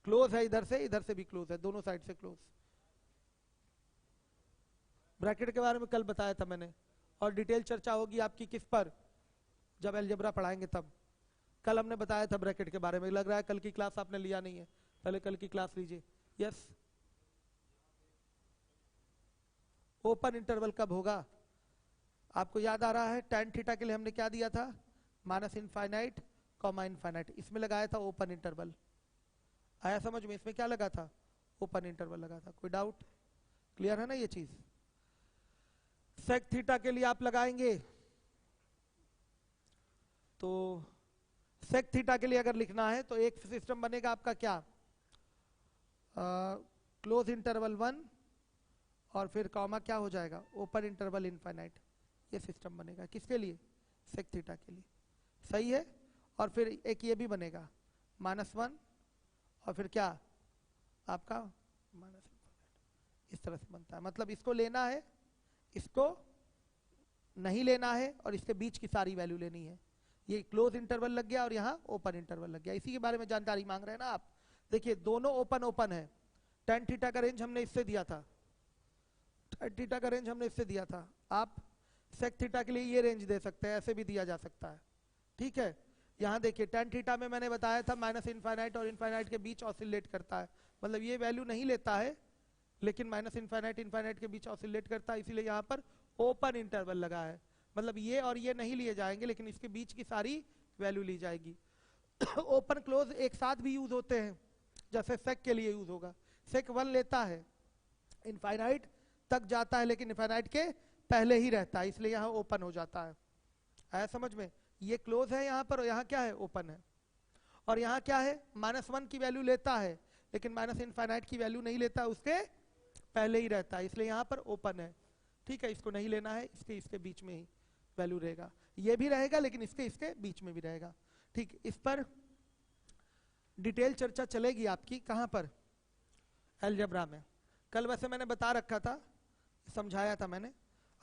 क्लोज है इधर से भी क्लोज है, दोनों साइड से क्लोज। ब्रैकेट के बारे में कल बताया था मैंने, और डिटेल चर्चा होगी आपकी किस पर? जब अलजेब्रा पढ़ाएंगे तब। कल हमने बताया था ब्रैकेट के बारे में। लग रहा है कल की क्लास आपने लिया नहीं है, पहले कल की क्लास लीजिए। यस, ओपन इंटरवल कब होगा? आपको याद आ रहा है? tan थीटा के लिए हमने क्या दिया था? -Infinite, infinite. इसमें लगाया था ओपन इंटरवल। आया समझ में? इसमें क्या लगा था? ओपन इंटरवल लगा था। कोई डाउट? क्लियर है ना ये चीज? सेक थीटा के लिए आप लगाएंगे तो सेक थीटा के लिए अगर लिखना है तो एक सिस्टम बनेगा आपका क्या? क्लोज इंटरवल 1 और फिर कॉमा क्या हो जाएगा? Open interval infinite. ये सिस्टम बनेगा किसके लिए? सेक थीटा के लिए। सही है? और फिर एक ये भी बनेगा -1 और फिर क्या आपका -इनफाइनाइट। इस तरह से बनता है। मतलब इसको लेना है, इसको नहीं लेना है, और इसके बीच की सारी वैल्यू लेनी है। ये क्लोज इंटरवल लग गया और यहाँ ओपन इंटरवल लग गया। इसी के बारे में जानकारी मांग रहे हैं ना आप? देखिए दोनों ओपन ओपन है। tan थीटा का रेंज हमने इससे दिया था, tan थीटा का रेंज हमने इससे दिया था। आप सेक थीटा के लिए ये रेंज दे सकते हैं, ऐसे भी दिया जा सकता है। ठीक है? यहाँ देखिए tan थीटा में मैंने बताया था -इनफाइनाइट और इनफाइनाइट के बीच ऑसिलेट करता है। मतलब ये वैल्यू नहीं लेता है, लेकिन -इनफाइनाइट इनफाइनाइट के बीच ऑसिलेट करता है, इसीलिए यहाँ पर ओपन इंटरवल लगा है। मतलब ये और ये नहीं लिए जाएंगे, लेकिन इसके बीच की सारी वैल्यू ली जाएगी। ओपन क्लोज एक साथ भी यूज होते हैं, जैसे सेक के लिए यूज होगा। सेक 1 लेता है, इनफाइनाइट तक जाता है, लेकिन इनफाइनाइट के पहले ही रहता है, इसलिए यहाँ ओपन हो जाता है। आया समझ में? ये क्लोज है यहाँ पर, और यहाँ क्या है? ओपन है। और यहाँ क्या है? -1 की वैल्यू लेता है, लेकिन -इनफाइनाइट की वैल्यू नहीं लेता, उसके पहले ही रहता है, इसलिए यहाँ पर ओपन है। ठीक है? इसको नहीं लेना है, इसके बीच में ही वैल्यू रहेगा। ये भी रहेगा, लेकिन इसके बीच में भी रहेगा। ठीक, इस पर डिटेल चर्चा चलेगी आपकी कहां पर? अलजेब्रा में। कल वैसे मैंने बता रखा था, समझाया था मैंने।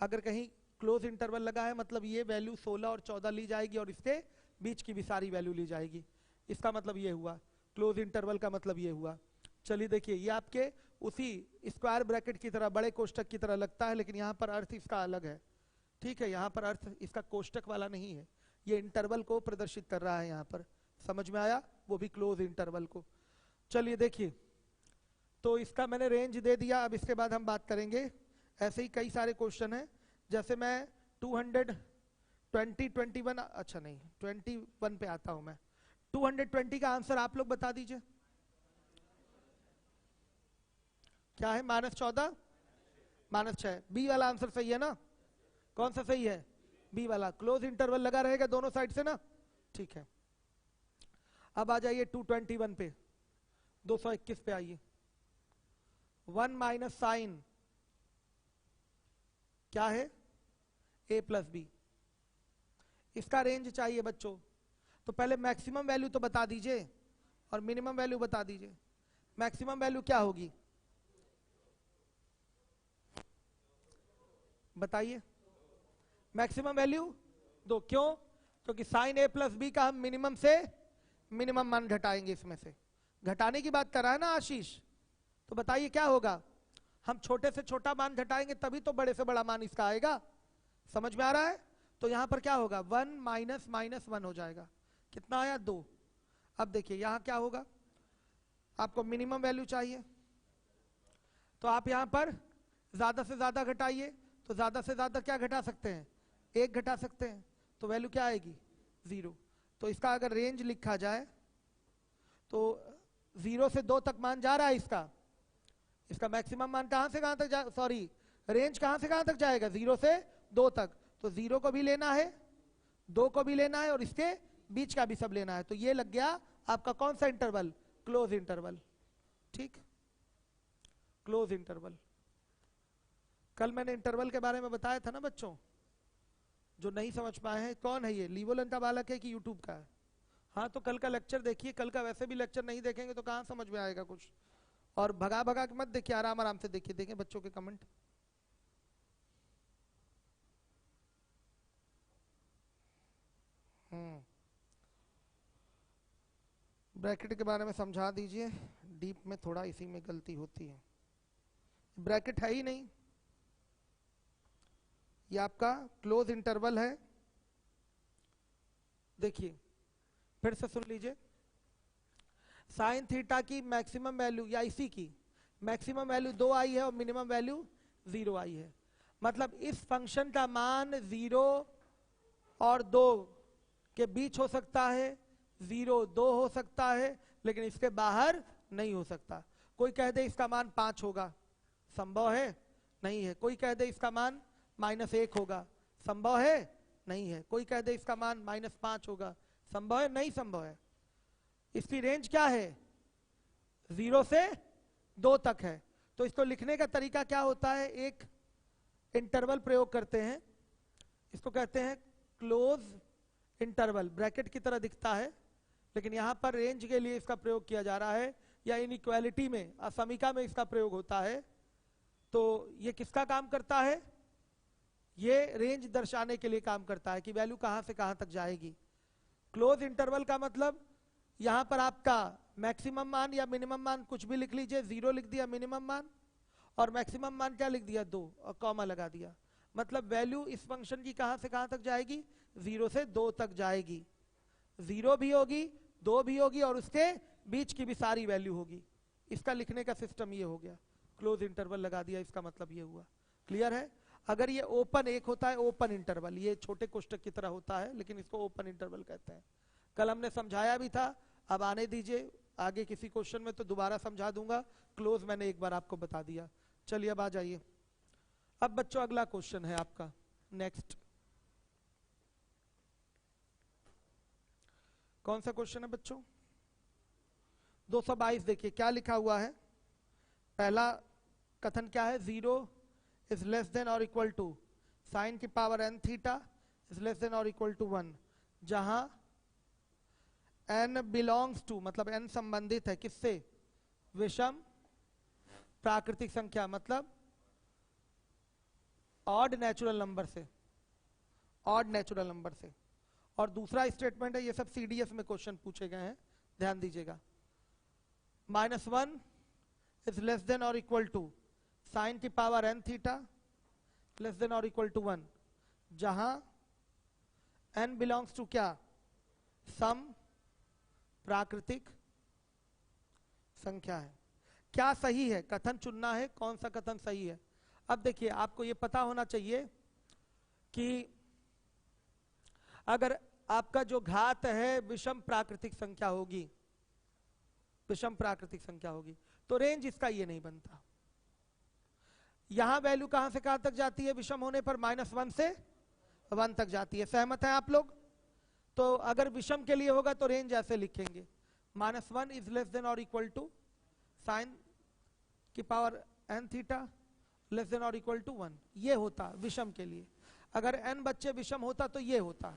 अगर कहीं क्लोज इंटरवल लगा है, मतलब ये वैल्यू 16 और 14 ली जाएगी, और इसके बीच की भी सारी वैल्यू ली जाएगी। इसका मतलब ये हुआ, क्लोज इंटरवल का मतलब ये हुआ। चलिए देखिए, ये आपके उसी स्क्वायर ब्रैकेट की तरह, बड़े कोष्टक की तरह लगता है, लेकिन यहाँ पर अर्थ इसका अलग है। ठीक है? यहाँ पर अर्थ इसका कोष्टक वाला नहीं है, ये इंटरवल को प्रदर्शित कर रहा है यहाँ पर। समझ में आया? वो भी क्लोज इंटरवल को। चलिए देखिए, तो इसका मैंने रेंज दे दिया। अब इसके बाद हम बात करेंगे, ऐसे ही कई सारे क्वेश्चन हैं। जैसे मैं 21 अच्छा नहीं 21 पे आता हूं मैं। 220 का आंसर आप लोग बता दीजिए। क्या है? -14 -6। बी वाला आंसर सही है ना? कौन सा सही है? बी वाला। क्लोज इंटरवल लगा रहेगा दोनों साइड से ना? ठीक है। अब आ जाइए 221 पे, 221 पे आइए। 1 माइनस साइन क्या है? a plus B. इसका रेंज चाहिए बच्चों। तो पहले मैक्सिमम वैल्यू तो बता दीजिए और मिनिमम वैल्यू बता दीजिए। मैक्सिमम वैल्यू क्या होगी बताइए। Maximum value 2। क्यों? क्योंकि साइन ए प्लस बी का हम मिनिमम से मिनिमम मान घटाएंगे, इसमें से घटाने की बात कर रहा है ना आशीष। तो बताइए क्या होगा, हम छोटे से छोटा मान घटाएंगे तभी तो बड़े से बड़ा मान इसका आएगा। समझ में आ रहा है? तो यहां पर क्या होगा, 1 माइनस माइनस 1 हो जाएगा। कितना आया 2। अब देखिए यहां क्या होगा, आपको मिनिमम वैल्यू चाहिए तो आप यहां पर ज्यादा से ज्यादा घटाइए। तो ज्यादा से ज्यादा क्या घटा सकते हैं, 1 घटा सकते हैं। तो वैल्यू क्या आएगी 0। तो इसका अगर रेंज लिखा जाए तो 0 से 2 तक मान जा रहा है इसका मैक्सिमम मान कहां से कहां तक जा, सॉरी रेंज कहां से कहां तक जाएगा, 0 से 2 तक। तो 0 को भी लेना है, 2 को भी लेना है और इसके बीच का भी सब लेना है। तो ये लग गया आपका कौन सा इंटरवल, क्लोज इंटरवल। ठीक, क्लोज इंटरवल। कल मैंने इंटरवल के बारे में बताया था ना बच्चों, जो नहीं समझ पाए हैं। कौन है ये, लीवोलन का बालक है कि यूट्यूब का है? हाँ तो कल का लेक्चर देखिए, कल का वैसे भी लेक्चर नहीं देखेंगे तो कहाँ समझ में आएगा कुछ। और भगा भगा के मत देखिए, आराम आराम से देखिए, देखें बच्चों के कमेंट। ब्रैकेट के बारे में समझा दीजिए, डीप में थोड़ा इसी में गलती होती है। ब्रैकेट है ही नहीं, ये आपका क्लोज इंटरवल है। देखिए फिर से सुन लीजिए, साइन थीटा की मैक्सिमम वैल्यू या इसी की मैक्सिमम वैल्यू 2 आई है और मिनिमम वैल्यू 0 आई है। मतलब इस फंक्शन का मान 0 और 2 के बीच हो सकता है, 0 2 हो सकता है, लेकिन इसके बाहर नहीं हो सकता। कोई कह दे इसका मान 5 होगा, संभव है? नहीं है। कोई कह दे इसका मान -1 होगा, संभव है? नहीं है। कोई कह दे इसका मान -5 होगा, संभव है? नहीं संभव है। इसकी रेंज क्या है, 0 से 2 तक है। तो इसको लिखने का तरीका क्या होता है, एक इंटरवल प्रयोग करते हैं, इसको कहते हैं क्लोज इंटरवल। ब्रैकेट की तरह दिखता है लेकिन यहां पर रेंज के लिए इसका प्रयोग किया जा रहा है, या इनइक्वालिटी में, असमीका में इसका प्रयोग होता है। तो ये किसका काम करता है, ये रेंज दर्शाने के लिए काम करता है कि वैल्यू कहां से कहां तक जाएगी। क्लोज इंटरवल का मतलब यहां पर आपका मैक्सिमम मान या मिनिमम मान कुछ भी लिख लीजिए, 0 लिख दिया मिनिमम मान और मैक्सिमम मान क्या लिख दिया 2 और कॉमा लगा दिया। मतलब वैल्यू इस फंक्शन की कहां से कहां तक जाएगी, 0 से 2 तक जाएगी। 0 भी होगी, 2 भी होगी और उसके बीच की भी सारी वैल्यू होगी। इसका लिखने का सिस्टम ये हो गया, क्लोज इंटरवल लगा दिया, इसका मतलब ये हुआ। क्लियर है? अगर ये ओपन एक होता है, ओपन इंटरवल, ये छोटे कोष्टक की तरह होता है लेकिन इसको ओपन इंटरवल कहते हैं। कल हमने समझाया भी था, अब आने दीजिए, आगे किसी क्वेश्चन में तो दोबारा समझा दूंगा। क्लोज मैंने एक बार आपको बता दिया। चलिए अब आ जाइए। अब बच्चों अगला क्वेश्चन है आपका, नेक्स्ट कौन सा क्वेश्चन है बच्चों, 222। देखिए क्या लिखा हुआ है। पहला कथन क्या है, 0 इज लेस देन और इक्वल टू साइन की power n theta is less than और इक्वल टू 1, जहां n बिलोंग्स टू, मतलब n संबंधित है किससे, विषम प्राकृतिक संख्या, मतलब ऑड नेचुरल नंबर से, ऑड नेचुरल नंबर से। और दूसरा स्टेटमेंट है, ये सब सीडीएस में क्वेश्चन पूछे गए हैं, ध्यान दीजिएगा। -1 इज लेस देन और इक्वल टू साइन की power n theta less than और इक्वल टू 1, जहां n बिलोंग्स टू क्या, सम प्राकृतिक संख्या है। क्या सही है, कथन चुनना है, कौन सा कथन सही है। अब देखिए आपको ये पता होना चाहिए कि अगर आपका जो घात है विषम प्राकृतिक संख्या होगी, विषम प्राकृतिक संख्या होगी, तो रेंज इसका ये नहीं बनता। यहां वैल्यू कहां से कहां तक जाती है विषम होने पर, -1 से 1 तक जाती है। सहमत है आप लोग? तो अगर विषम के लिए होगा तो रेंज ऐसे लिखेंगे, -1 इज लेस देन और इक्वल टू साइन की power n theta less than और इक्वल टू 1, ये होता विषम के लिए। अगर n बच्चे विषम होता तो ये होता।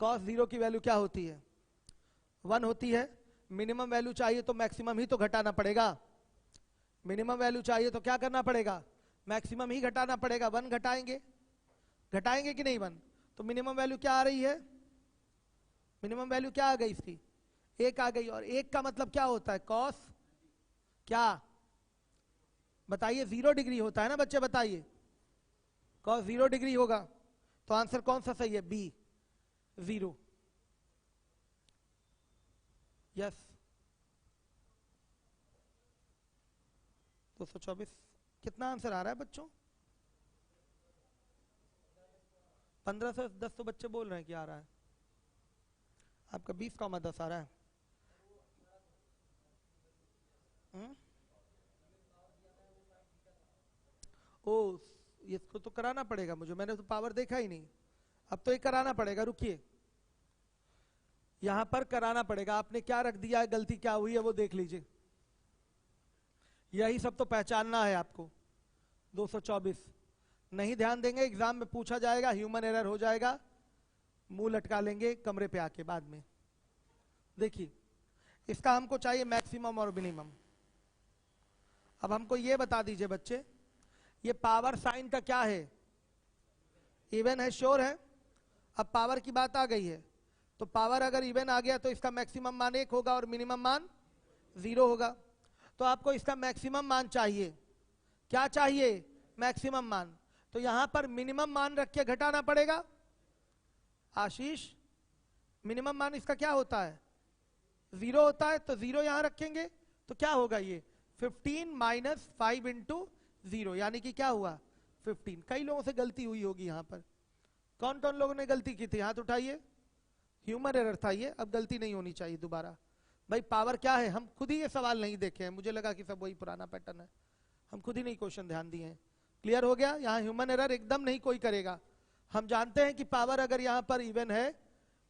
cos 0 की वैल्यू क्या होती है? 1 होती है। मिनिमम वैल्यू चाहिए तो मैक्सिमम ही तो घटाना पड़ेगा। मिनिमम वैल्यू चाहिए तो क्या करना पड़ेगा? मैक्सिमम ही घटाना पड़ेगा। 1 घटाएंगे, घटाएंगे कि नहीं 1? तो मिनिमम वैल्यू क्या आ रही है? मिनिमम वैल्यू क्या आ गई इसकी? 1 आ गई। और 1 का मतलब क्या होता है? कॉस क्या बताइए? 0 डिग्री होता है ना बच्चे, बताइए। कॉस 0 डिग्री होगा। तो आंसर कौन सा सही है? बी, 0। यस। 224 कितना आंसर आ रहा है बच्चों? 1510 तो बच्चे बोल रहे हैं कि आ रहा है। आपका 20,10 आ रहा है। ओ, इसको तो कराना पड़ेगा मुझे, मैंने तो पावर देखा ही नहीं। अब तो ये कराना पड़ेगा, रुकिए। यहां पर कराना पड़ेगा। आपने क्या रख दिया है, गलती क्या हुई है वो देख लीजिए। यही सब तो पहचानना है आपको। 224 नहीं ध्यान देंगे, एग्जाम में पूछा जाएगा, ह्यूमन एरर हो जाएगा, मुंह लटका लेंगे कमरे पे आके बाद में। देखिए, इसका हमको चाहिए मैक्सिमम और मिनिमम। अब हमको ये बता दीजिए बच्चे, ये पावर साइन का क्या है? इवन है, श्योर है। अब पावर की बात आ गई है, तो पावर अगर इवन आ गया तो इसका मैक्सिमम मान 1 होगा और मिनिमम मान 0 होगा। तो आपको इसका मैक्सिमम मान चाहिए। क्या चाहिए? मैक्सिमम मान। तो यहां पर मिनिमम मान रख के घटाना पड़ेगा। आशीष, मिनिमम मान इसका क्या होता है? 0 होता है। तो 0 यहां रखेंगे तो क्या होगा? ये 15 माइनस 5 इंटू 0, यानी कि क्या हुआ? 15। कई लोगों से गलती हुई होगी यहां पर। कौन कौन लोगों ने गलती की थी? हाथ उठाइए। ह्यूमन एरर था ये, अब गलती नहीं होनी चाहिए दोबारा। भाई पावर क्या है, हम खुद ही ये सवाल नहीं देखे हैं, मुझे लगा कि सब वही पुराना पैटर्न है, हम खुद ही नहीं क्वेश्चन ध्यान दिए हैं। क्लियर हो गया? यहाँ ह्यूमन एरर एकदम नहीं कोई करेगा। हम जानते हैं कि पावर अगर यहाँ पर इवन है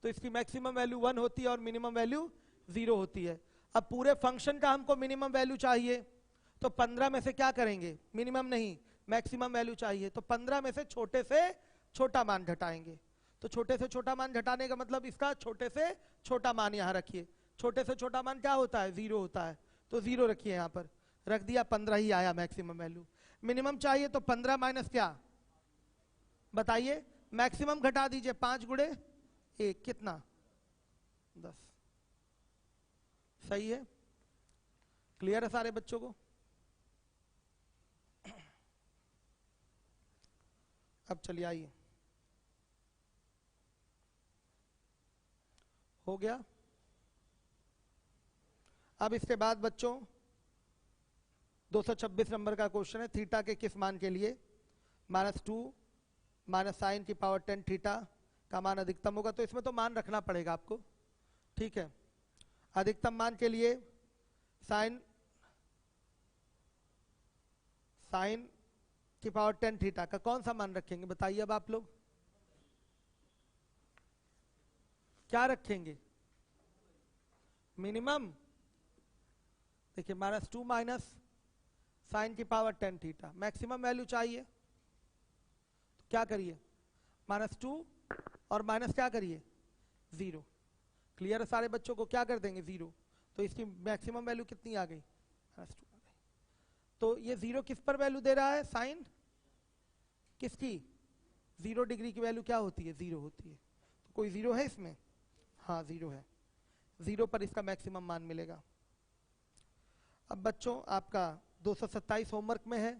तो इसकी मैक्सिमम वैल्यू 1 होती है और मिनिमम वैल्यू 0 होती है। अब पूरे फंक्शन का हमको मिनिमम वैल्यू चाहिए, तो 15 में से क्या करेंगे? मिनिमम नहीं, मैक्सिमम वैल्यू चाहिए, तो 15 में से छोटा मान घटाएंगे। तो छोटे से छोटा मान घटाने का मतलब इसका छोटे से छोटा मान यहाँ रखिए। छोटे से छोटा मान क्या होता है? 0 होता है। तो 0 रखिए यहाँ पर, रख दिया, 15 ही आया मैक्सिमम वैल्यू। मिनिमम चाहिए तो 15 माइनस क्या बताइए? मैक्सिमम घटा दीजिए, 5 गुणे 1 कितना? 10। सही है? क्लियर है सारे बच्चों को? अब चलिए आइए, हो गया। अब इसके बाद बच्चों 226 नंबर का क्वेश्चन है, थीटा के किस मान के लिए -2 माइनस साइन की पावर 10 थीटा का मान अधिकतम होगा। तो इसमें तो मान रखना पड़ेगा आपको, ठीक है। अधिकतम मान के लिए साइन की पावर 10 थीटा का कौन सा मान रखेंगे बताइए? अब आप लोग क्या रखेंगे? मिनिमम। देखिए, -2 माइनस साइन की पावर 10 थीटा, मैक्सिमम वैल्यू चाहिए, तो क्या करिए? -2 और माइनस क्या करिए? 0। क्लियर है सारे बच्चों को? क्या कर देंगे? 0। तो इसकी मैक्सिमम वैल्यू कितनी आ गई? -2 आ गई। तो ये 0 किस पर वैल्यू दे रहा है? साइन किसकी? 0 डिग्री की वैल्यू क्या होती है? 0 होती है। तो कोई 0 है इसमें? हाँ 0 है। 0 पर इसका मैक्सिमम मान मिलेगा। अब बच्चों आपका 227 होमवर्क में है।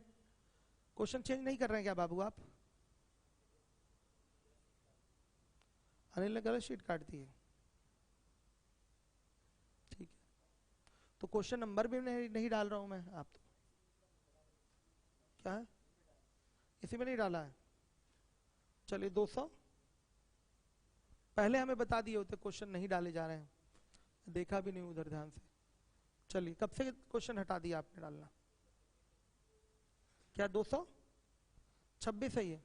क्वेश्चन चेंज नहीं कर रहे हैं क्या बाबू आप? अनिल ने गलत शीट काट दी है, ठीक है। तो क्वेश्चन नंबर भी नहीं डाल रहा हूं मैं। आप तो क्या है, इसी में नहीं डाला है? चलिए 200 पहले हमें बता दिए होते, क्वेश्चन नहीं डाले जा रहे हैं, देखा भी नहीं उधर ध्यान से। चलिए, कब से क्वेश्चन हटा दिया आपने डालना? क्या 226 है ये?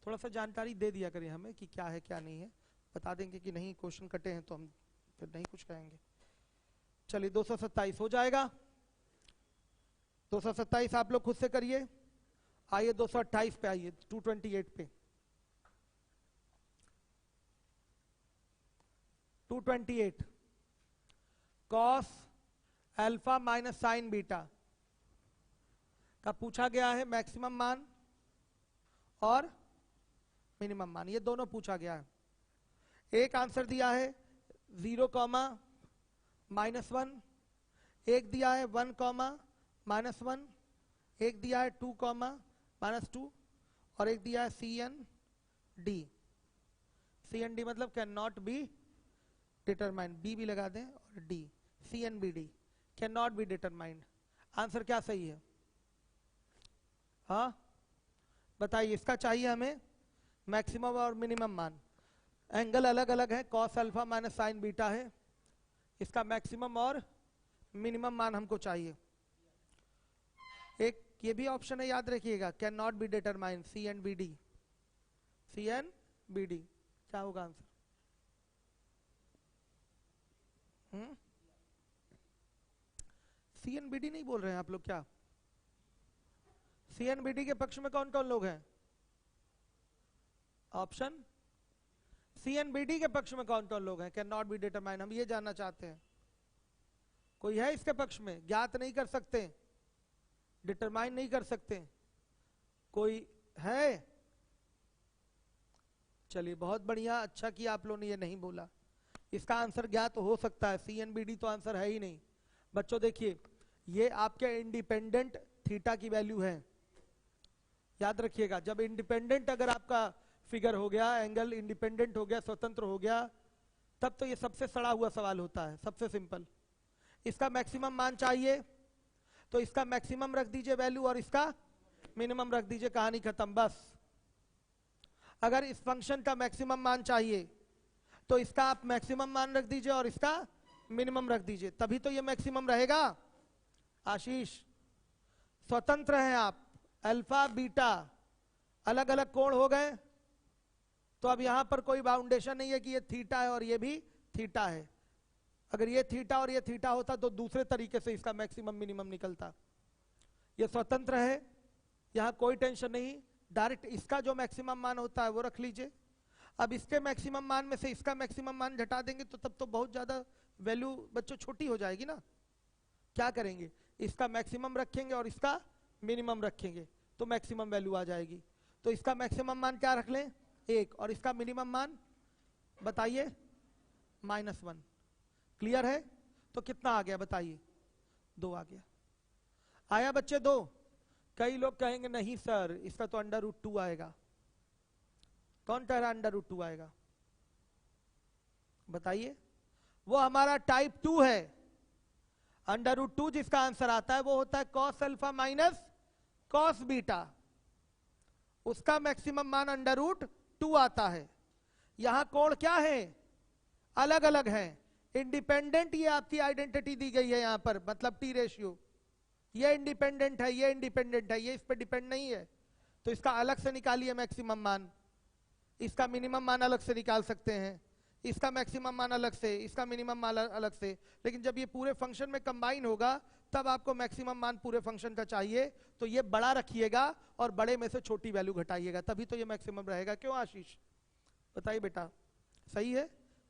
थोड़ा सा जानकारी दे दिया करिए हमें कि क्या है क्या नहीं है, बता देंगे कि नहीं क्वेश्चन कटे हैं तो हम फिर नहीं कुछ कहेंगे। चलिए 227 हो जाएगा। 227 आप लोग खुद से करिए। आइए 228 पे आइए, 228 पे। 228 cos alpha minus sign beta का पूछा गया है मैक्सिमम मान और मिनिमम मान, ये दोनों पूछा गया है। एक आंसर दिया है 0, -1, एक दिया है 1, -1, एक दिया है 2, -2 और एक दिया है CND। CND मतलब can not be determined, B भी लगा दें और D, CNBD can not be determined. Answer क्या सही है? हाँ बताइए, इसका चाहिए हमें मैक्सिमम और मिनिमम मान। एंगल अलग अलग है, cos alpha minus sign beta है, इसका मैक्सिमम और मिनिमम मान हमको चाहिए। एक ये भी ऑप्शन है, याद रखिएगा, can not be determined, CNBD। CNBD क्या होगा आंसर? CNBD नहीं बोल रहे हैं आप लोग क्या? CNBD के पक्ष में कौन कौन लोग हैं? ऑप्शन CNBD के पक्ष में कौन कौन लोग हैं? कैन नॉट बी डिटरमाइंड, हम ये जानना चाहते हैं। कोई है इसके पक्ष में? ज्ञात नहीं कर सकते, डिटरमाइन नहीं कर सकते, कोई है? चलिए बहुत बढ़िया, अच्छा किया आप लोगों ने ये नहीं बोला। इसका आंसर ज्ञात हो सकता है, CNBD तो आंसर है ही नहीं। बच्चों देखिए, ये आपके इंडिपेंडेंट थीटा की वैल्यू है, याद रखिएगा। जब इंडिपेंडेंट अगर आपका फिगर हो गया, एंगल इंडिपेंडेंट हो गया, स्वतंत्र हो गया, तब तो ये सबसे सड़ा हुआ सवाल होता है, सबसे सिंपल। इसका मैक्सिमम मान चाहिए तो इसका मैक्सिमम रख दीजिए वैल्यू और इसका मिनिमम रख दीजिए, कहानी खत्म बस। अगर इस फंक्शन का मैक्सिमम मान चाहिए तो इसका आप मैक्सिमम मान रख दीजिए और इसका मिनिमम रख दीजिए, तभी तो ये मैक्सिमम रहेगा। आशीष, स्वतंत्र हैं आप, अल्फा बीटा अलग अलग कोण हो गए, तो अब यहां पर कोई बाउंडेशन नहीं है कि ये थीटा है और ये भी थीटा है। अगर ये थीटा और ये थीटा होता तो दूसरे तरीके से इसका मैक्सिमम मिनिमम निकलता। ये स्वतंत्र है, यहां कोई टेंशन नहीं, डायरेक्ट इसका जो मैक्सिमम मान होता है वो रख लीजिए। अब इसके मैक्सिमम मान में से इसका मैक्सिमम मान घटा देंगे तो तब तो बहुत ज्यादा वैल्यू बच्चों छोटी हो जाएगी ना। क्या करेंगे, इसका मैक्सिमम रखेंगे और इसका मिनिमम रखेंगे तो मैक्सिमम वैल्यू आ जाएगी। तो इसका मैक्सिमम मान क्या रख लें? 1, और इसका मिनिमम मान बताइए -1। क्लियर है? तो कितना आ गया बताइए? 2 आ गया। आया बच्चे 2? कई लोग कहेंगे नहीं सर इसका तो √2 आएगा। कौन कह रहा √2 आएगा? बताइए। वो हमारा टाइप 2 है। √2 जिसका आंसर आता है वो होता है cos alpha minus cos beta, उसका मैक्सिमम मान √2 आता है। यहां कोण क्या है? अलग अलग है। इंडिपेंडेंट ये आपकी आइडेंटिटी दी गई है यहां पर, मतलब टी रेशियो। ये इंडिपेंडेंट है, ये इंडिपेंडेंट है, ये इस पर डिपेंड नहीं है, तो इसका अलग से निकालिए मैक्सिमम मान। इसका मिनिमम मान अलग से निकाल सकते हैं, इसका मैक्सिमम मान अलग से, इसका मिनिमम मान अलग से। लेकिन जब ये पूरे फंक्शन में कंबाइन होगा तब आपको मैक्सिमम मान पूरे फंक्शन का चाहिए, तो ये बड़ा रखिएगा और बड़े में से छोटी वैल्यू घटाइएगा, तभी तो ये मैक्सिमम रहेगा। क्यों आशीष? बताइए बेटा, सही है?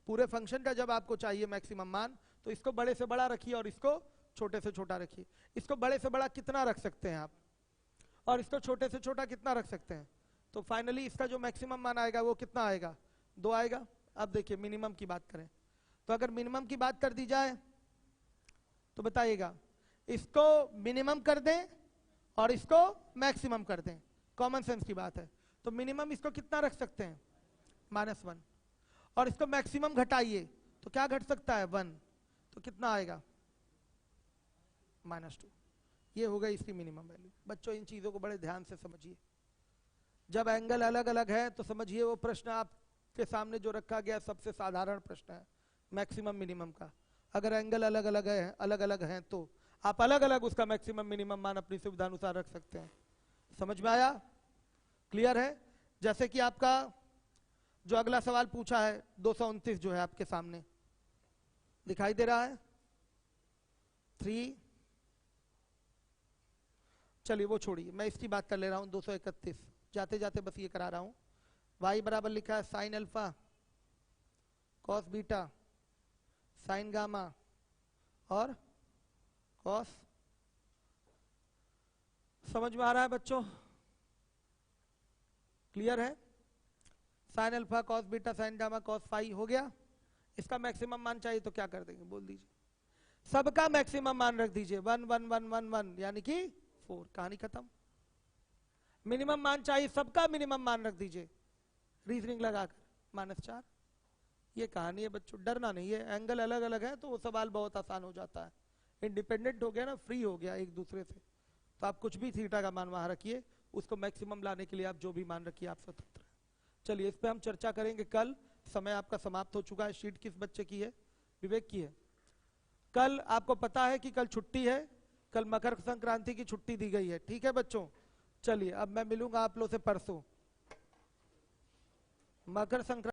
पूरे फंक्शन का जब आपको चाहिए मैक्सिमम मान तो इसको बड़े से बड़ा रखिए और इसको छोटे से छोटा रखिए। इसको बड़े से बड़ा कितना रख सकते हैं आप, और इसको छोटे से छोटा कितना रख सकते हैं? तो फाइनली इसका जो मैक्सिमम मान आएगा वो कितना आएगा? 2 आएगा। अब देखिए मिनिमम की बात करें तो अगर मिनिमम की बात कर दी जाए तो बताइएगा, इसको मिनिमम कर दें और इसको मैक्सिमम कर दें, कॉमन सेंस की बात है। तो मिनिमम इसको कितना रख सकते हैं? -1, और इसको मैक्सिमम घटाइए तो क्या घट सकता है? 1, तो कितना आएगा? -2। ये हो गई इसकी मिनिमम वैल्यू। बच्चों इन चीजों को बड़े ध्यान से समझिए। जब एंगल अलग अलग है तो समझिए वो प्रश्न आपके सामने जो रखा गया सबसे साधारण प्रश्न है मैक्सिमम मिनिमम का। अगर एंगल अलग अलग हैं तो आप अलग अलग उसका मैक्सिमम मिनिमम मान अपनी सुविधा अनुसार रख सकते हैं। समझ में आया? क्लियर है? जैसे कि आपका जो अगला सवाल पूछा है 229 जो है आपके सामने दिखाई दे रहा है 3, चलिए वो छोड़िए, मैं इसकी बात कर ले रहा हूं। 231 जाते जाते बस ये करा रहा हूं। y बराबर लिखा है sine alpha cos beta sine gamma और कॉस। समझ में आ रहा है बच्चों? क्लियर है? Sine alpha cos beta sine gamma cos phi हो गया। इसका मैक्सिमम मान चाहिए तो क्या कर देंगे, बोल दीजिए। सबका मैक्सिमम मान रख दीजिए 1 1 1 1 1 यानी कि 4, कहानी खत्म। मिनिमम मान चाहिए, सबका मिनिमम मान रख दीजिए रीजनिंग लगाकर -4। ये कहानी है बच्चों, डरना नहीं है। एंगल अलग अलग है तो वो सवाल बहुत आसान हो जाता है। इंडिपेंडेंट हो गया ना, फ्री हो गया एक दूसरे से, तो आप कुछ भी थीटा का मान वहां रखिए, उसको मैक्सिमम लाने के लिए आप जो भी मान रखिए आप स्वतंत्र हैं। चलिए इस पे हम चर्चा करेंगे कल। समय आपका समाप्त हो चुका है। शीट किस बच्चे की है? विवेक की है। कल आपको पता है कि कल छुट्टी है, कल मकर संक्रांति की छुट्टी दी गई है, ठीक है बच्चों। चलिए अब मैं मिलूंगा आप लोग से परसों। मकर संक्रांति